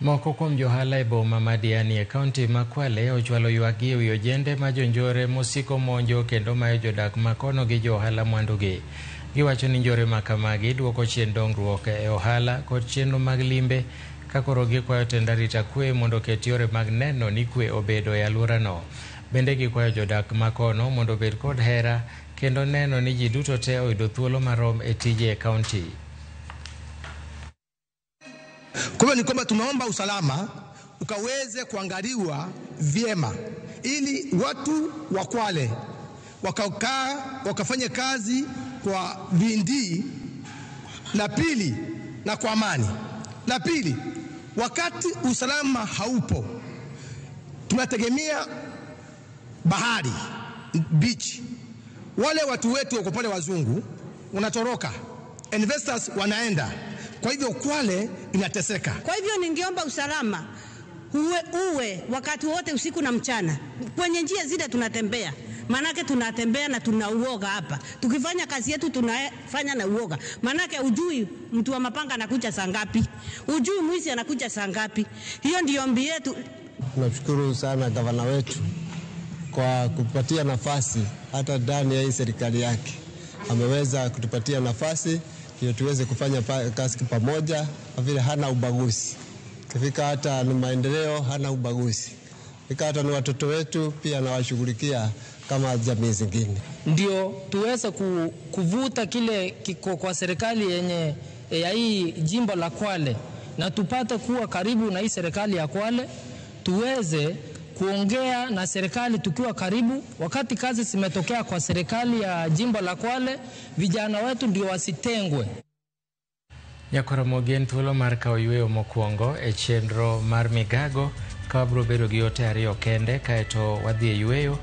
Moko kuom johala e boma ma Diani e kaunti ma Kwale ochwalo ywak gi ewi ojende ma jonjore mosiko monjo kendo mayo jodak ma kono gi johala mwandugi. Giwacho ni njore ma kamagi duoko chien dongruok e ohala kod chenro mag limbe, ka koro gikwayo tend arita kwe mondo ket yore mag neno ni kwe obedo e alworano. Bende gikwayo jodak ma kono mondo obed kod hera kendo neno ni ji duto te oyudo thuolo marom e tije e kaunti. Kwa hiyo ni kwamba tunaomba usalama ukaweze kuangaliwa vyema ili watu wa Kwale wakafanye kazi kwa bidii, na pili na kwa amani. Na pili, wakati usalama haupo, tunategemea bahari, beach. Wale watu wetu wako pale, wazungu wanatoroka, investors wanaenda. Kwa hivyo Kwale inateseka. Kwa hivyo ningeomba usalama uwe wakati wote, usiku na mchana, kwenye njia zile tunatembea. Manake tunatembea na tunauoga hapa. Tukifanya kazi yetu tunafanya na uoga. Manake ujui mtu wa mapanga anakuja saa ngapi, ujui mwizi anakuja saa ngapi. Hiyo ndio ombi yetu. Tunashukuru sana gavana wetu kwa kupatia nafasi hata ndani ya hii serikali yake. Ameweza kutupatia nafasi ndio tuweze kufanya kazi pamoja, kwa vile hana ubaguzi. Kifika hata ni maendeleo, hana ubaguzi. Kifika hata ni watoto wetu pia anawashughulikia kama jamii zingine. Ndio tuweze kuvuta kile kiko kwa serikali yenye ya hii jimbo la Kwale, na tupate kuwa karibu na hii serikali ya Kwale, tuweze kuongea na serikali tukiwa karibu. Wakati kazi zimetokea kwa serikali ya jimbo la Kwale, vijana wetu ndio wasitengwe. Nyakoromogen thuolo mar kawo yweyo mokwongo e chenro mar migago ka wabiro bedo gi ote ariyo kende kaeto wadhi e yweyo